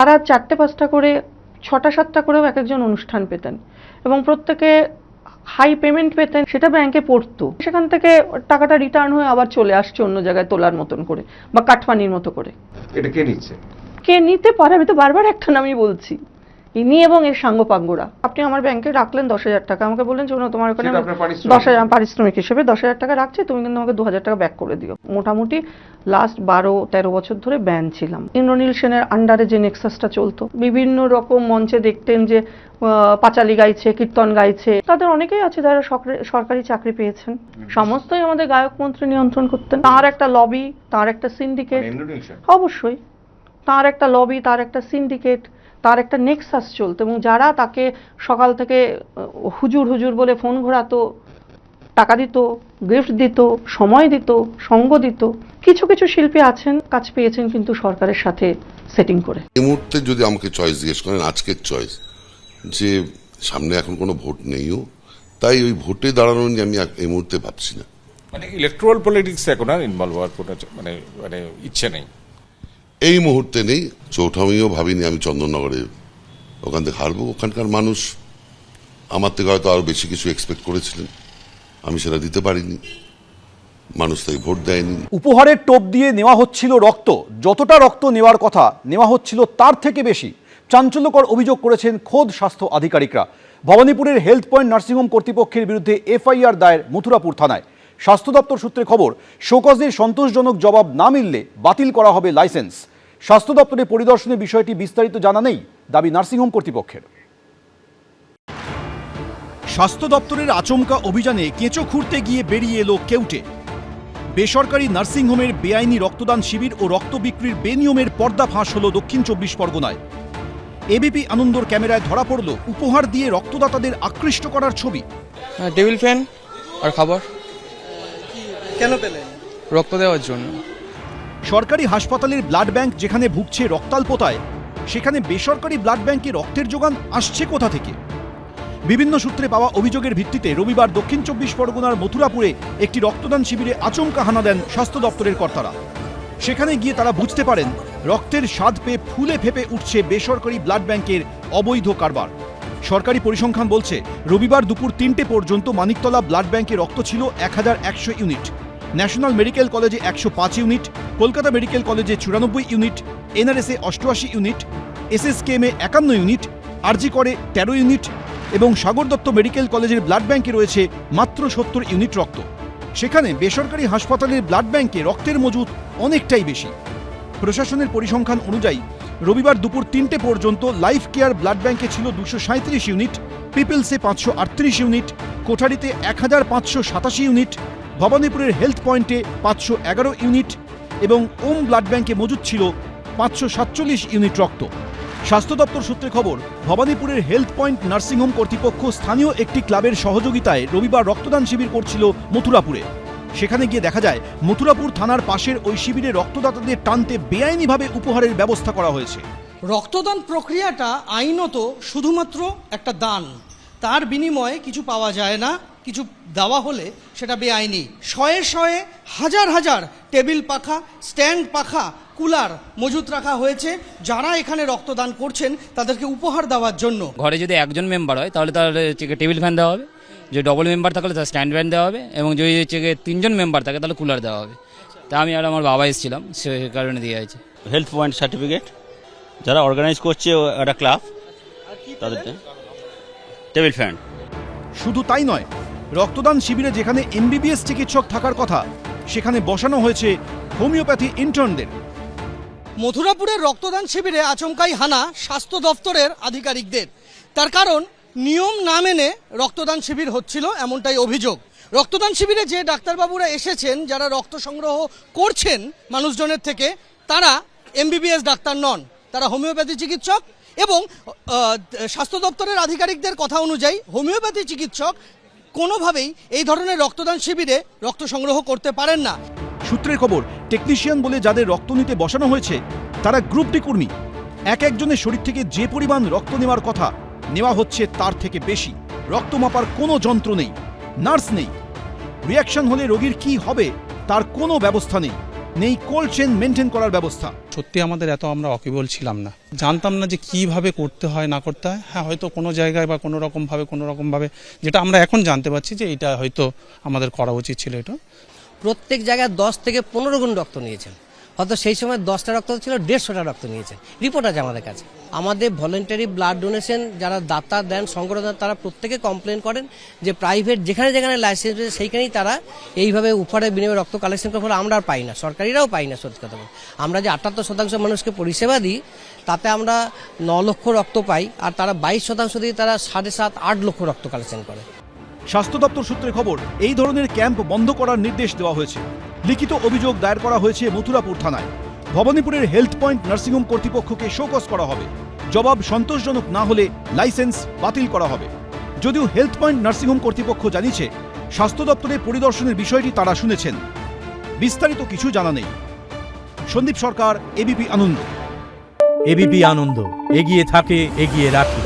তারা 4-5টা করে 6টা-7টা করেও এক একজন অনুষ্ঠান পেতেন এবং প্রত্যেকে হাই পেমেন্ট পেতেন, সেটা ব্যাংকে পড়তো, সেখান থেকে টাকাটা রিটার্ন হয়ে আবার চলে আসছে অন্য জায়গায় তোলার মতন করে বা কাটমানির মতো করে। এটা কে নিচ্ছে? কে নিতে পারে? আমি তো বারবার একটা নামই বলছি, ইনি এবং এর সাঙ্গপাঙ্গরা। আপনি আমার ব্যাংকে রাখলেন 10,000 টাকা, আমাকে বললেন যে তোমার ওখানে 10,000 পারিশ্রমিক হিসেবে 10,000 টাকা রাখছে, তুমি কিন্তু আমাকে 2,000 টাকা ব্যাক করে দিও। মোটামুটি লাস্ট 12-13 বছর ধরে ব্যান ছিলাম। ইন্দ্রনীল সেনের আন্ডারে যে নেক্সাসটা চলতো, বিভিন্ন রকম মঞ্চে দেখতেন যে পাঁচালি গাইছে, কীর্তন গাইছে, তাদের অনেকেই আছে যারা সরকারি চাকরি পেয়েছেন। সমস্তই আমাদের গায়ক মন্ত্রী নিয়ন্ত্রণ করতেন। তার একটা লবি, তার একটা সিন্ডিকেট, অবশ্যই তার একটা লবি, তার একটা সিন্ডিকেট, তার একটা নেক্সাস চলতো এবং যারা তাকে সকাল থেকে হুজুর হুজুর বলে ফোন ঘোরাতো, টাকা দিত, গিফট দিত, সময় দিত, সঙ্গ দিত। কিছু কিছু শিল্পী আছেন কাজ পেয়েছেন কিন্তু সরকারের সাথে সেটিং করে। এই মুহূর্তে যদি আমাকে চয়েস জিজ্ঞেস করেন, আজকের চয়েস যে সামনে এখন কোনো ভোট নেইও, তাই ওই ভোটে দাঁড়ানো নিয়ে আমি এই মুহূর্তে ভাবছি না। মানে ইলেকট্রাল পলিটিক্স এখন আর ইনভলভ হওয়ার কোনো মানে ইচ্ছে নেই এই মুহূর্তে নেই। চৌঠামিও ভাবিনি আমি চন্দননগরে ওখান থেকে হারবো। ওখানকার মানুষ আমার থেকে হয়তো আরো বেশি কিছু এক্সপেক্ট করেছিলেন, আমি সেটা দিতে পারিনি, মানুষ তাই ভোট দেয়নি। উপহারের টোপ দিয়ে নেওয়া হচ্ছিল রক্ত, যতটা রক্ত নেওয়ার কথা নেওয়া হচ্ছিল তার থেকে বেশি। চাঞ্চল্যকর অভিযোগ করেছেন খোদ স্বাস্থ্য আধিকারিকরা। ভবানীপুরের হেলথ পয়েন্ট নার্সিংহোম কর্তৃপক্ষের বিরুদ্ধে এফআইআর দায়ের মথুরাপুর থানায়। স্বাস্থ্য দপ্তর সূত্রে খবর, শোকজের সন্তোষজনক জবাব না মিললে বাতিল করা হবে লাইসেন্স। স্বাস্থ্য দপ্তরের পরিদর্শনে বিষয়টি বিস্তারিত জানা নেই, দাবি নার্সিংহোম কর্তৃপক্ষের। স্বাস্থ্য দপ্তরের আচমকা অভিযানে কেঁচো খুঁড়তে গিয়ে বেরিয়ে এলো কেউটে। বেসরকারি নার্সিংহোমের বেআইনি রক্তদান শিবির ও রক্ত বিক্রির বেনিয়মের পর্দা ফাঁস হল দক্ষিণ 24 পরগনায়। এবিপি আনন্দর ক্যামেরায় ধরা পড়ল উপহার দিয়ে রক্তদাতাদের আকৃষ্ট করার ছবি। টেবিল ফ্যান আর খাবার। কেন পেলেন? রক্ত দেওয়ার জন্য। সরকারি হাসপাতালের ব্লাড ব্যাংক যেখানে ভুগছে রক্তাল্পতায়, সেখানে বেসরকারি ব্লাড ব্যাংকে রক্তের যোগান আসছে কোথা থেকে? বিভিন্ন সূত্রে পাওয়া অভিযোগের ভিত্তিতে রবিবার দক্ষিণ 24 পরগনার মথুরাপুরে একটি রক্তদান শিবিরে আচমকা হানা দেন স্বাস্থ্য দপ্তরের কর্তারা। সেখানে গিয়ে তারা বুঝতে পারেন রক্তের স্বাদ পেয়ে ফুলে ফেপে উঠছে বেসরকারি ব্লাড ব্যাংকের অবৈধ কারবার। সরকারি পরিসংখ্যান বলছে রবিবার দুপুর 3টে পর্যন্ত মানিকতলা ব্লাড ব্যাংকে রক্ত ছিল 1100 ইউনিট, ন্যাশনাল মেডিকেল কলেজে 105 ইউনিট, কলকাতা মেডিকেল কলেজে 94 ইউনিট, এনআরএসে 88 ইউনিট, এসএসকেএমে 51 ইউনিট, আরজি করে 13 ইউনিট এবং সাগর দত্ত মেডিকেল কলেজের ব্লাড ব্যাংকে রয়েছে মাত্র 70 ইউনিট রক্ত। সেখানে বেসরকারি হাসপাতালের ব্লাড ব্যাংকে রক্তের মজুদ অনেকটাই বেশি। প্রশাসনের পরিসংখ্যান অনুযায়ী রবিবার দুপুর 3টে পর্যন্ত লাইফ কেয়ার ব্লাড ব্যাংকে ছিল 237 ইউনিট, পিপলসে 538 ইউনিট, কোঠারিতে 1587 ইউনিট, ভবানীপুরের হেলথ পয়েন্টে 511 ইউনিট এবং ওম ব্লাড ব্যাংকে মজুদ ছিল 547 ইউনিট রক্ত। স্বাস্থ্য দপ্তর সূত্রে খবর, ভবানীপুরের হেলথ পয়েন্ট নার্সিংহোম কর্তৃপক্ষ স্থানীয় একটি ক্লাবের সহযোগিতায় রবিবার রক্তদান শিবির করছিল মথুরাপুরে। সেখানে গিয়ে দেখা যায় মথুরাপুর থানার পাশের ওই শিবিরে রক্তদাতাদের টানতে বেআইনিভাবে উপহারের ব্যবস্থা করা হয়েছে। রক্তদান প্রক্রিয়াটা আইনত শুধুমাত্র একটা দান, তার বিনিময়ে কিছু পাওয়া যায় না, কিছু দেওয়া হলে সেটা বেআইনি। শয়ে শয়ে হাজার হাজার টেবিল পাখা, স্ট্যান্ড পাখা, কুলার মজুত রাখা হয়েছে যারা এখানে রক্তদান করছেন তাদেরকে উপহার দেওয়ার জন্য। ঘরে যদি একজন মেম্বার হয় তাহলে তার টেবিল ফ্যান দেওয়া হবে, যদি ডবল মেম্বার থাকলে তার স্ট্যান্ড ফ্যান দেওয়া হবে এবং যদি 3জন মেম্বার থাকে তাহলে কুলার দেওয়া হবে। তা আমি আর আমার বাবা এসেছিলাম, সে কারণে দিয়ে আছে। হেলথ পয়েন্ট সার্টিফিকেট যারা অর্গানাইজ করছে একটা ক্লাব, তাদের টেবিল ফ্যান। শুধু তাই নয়, রক্তদান শিবিরে যেখানে এমবিবিএস চিকিৎসক থাকার কথা সেখানে বসানো হয়েছে হোমিওপ্যাথি ইন্টার্নদের। মথুরাপুরের রক্তদান শিবিরে আচমকাই হানা স্বাস্থ্য দপ্তরের আধিকারিকদের। তার কারণ নিয়ম না মেনে রক্তদান শিবির হচ্ছিল, এমনটাই অভিযোগ। রক্তদান শিবিরে যে ডাক্তারবাবুরা এসেছেন, যারা রক্ত সংগ্রহ করছেন মানুষজনের থেকে, তারা এমবিবিএস ডাক্তার নন, তারা হোমিওপ্যাথি চিকিৎসক এবং স্বাস্থ্য দপ্তরের আধিকারিকদের কথা অনুযায়ী হোমিওপ্যাথি চিকিৎসক কোনোভাবেই এই ধরনের রক্তদান শিবিরে রক্ত সংগ্রহ করতে পারেন না। সূত্রের খবর, টেকনিশিয়ান বলে যাদের রক্ত নিতে বসানো হয়েছে তারা গ্রুপ ডি কর্মী। এক একজনের শরীর থেকে যে পরিমাণ রক্ত নেওয়ার কথা নেওয়া হচ্ছে তার থেকে বেশি। রক্ত মাপার কোনো যন্ত্র নেই, নার্স নেই, রিয়াকশন হলে রোগীর কি হবে তার কোনো ব্যবস্থা নেই। নেই কোল্ড চেন মেনটেন করার ব্যবস্থা। সত্যি আমাদের এত আমরা অকেবল ছিলাম না, জানতাম না যে কিভাবে করতে হয় না করতে হয়। হ্যাঁ, হয়তো কোনো জায়গায় বা কোনো রকমভাবে যেটা আমরা এখন জানতে পারছি যে এটা হয়তো আমাদের করা উচিত ছিল। এটা প্রত্যেক জায়গায় 10 থেকে 15 গুণ রক্ত নিয়েছেন, হয়তো সেই সময় 10টা রক্ত ছিল 150টা রক্ত নিয়েছেন, রিপোর্ট আছে আমাদের কাছে। আমাদের ভলেন্টারি ব্লাড ডোনেশন যারা দাতা দেন, সংগ্রহ দেন, তারা প্রত্যেকে কমপ্লেন করেন যে প্রাইভেট যেখানে যেখানে লাইসেন্স রয়েছে সেইখানেই তারা এইভাবে উপহারের বিনিময়ে রক্ত কালেকশন করার ফলে আমরা আর পাই না, সরকারিরাও পাই না। সত্যি কথা বলতে আমরা যে 78% মানুষকে পরিষেবা দিই তাতে আমরা 9 লক্ষ রক্ত পাই, আর তারা 22% দিয়ে তারা 7.5-8 লক্ষ রক্ত কালেকশন করে। স্বাস্থ্য দপ্তর সূত্রে খবর, এই ধরনের ক্যাম্প বন্ধ করার নির্দেশ দেওয়া হয়েছে। লিখিত অভিযোগ দায়ের করা হয়েছে মথুরাপুর থানায়। ভবানীপুরের হেলথ পয়েন্ট নার্সিংহোম কর্তৃপক্ষকে শোকজ করা হবে। জবাব সন্তোষজনক না হলে লাইসেন্স বাতিল করা হবে। যদিও হেলথ পয়েন্ট নার্সিংহোম কর্তৃপক্ষ জানিয়েছে স্বাস্থ্য দপ্তরের পরিদর্শনের বিষয়টি তারা শুনেছেন, বিস্তারিত কিছু জানা নেই। সন্দীপ সরকার, এবিপি আনন্দ। এবিপি আনন্দ, এগিয়ে থাকে, এগিয়ে রাখে।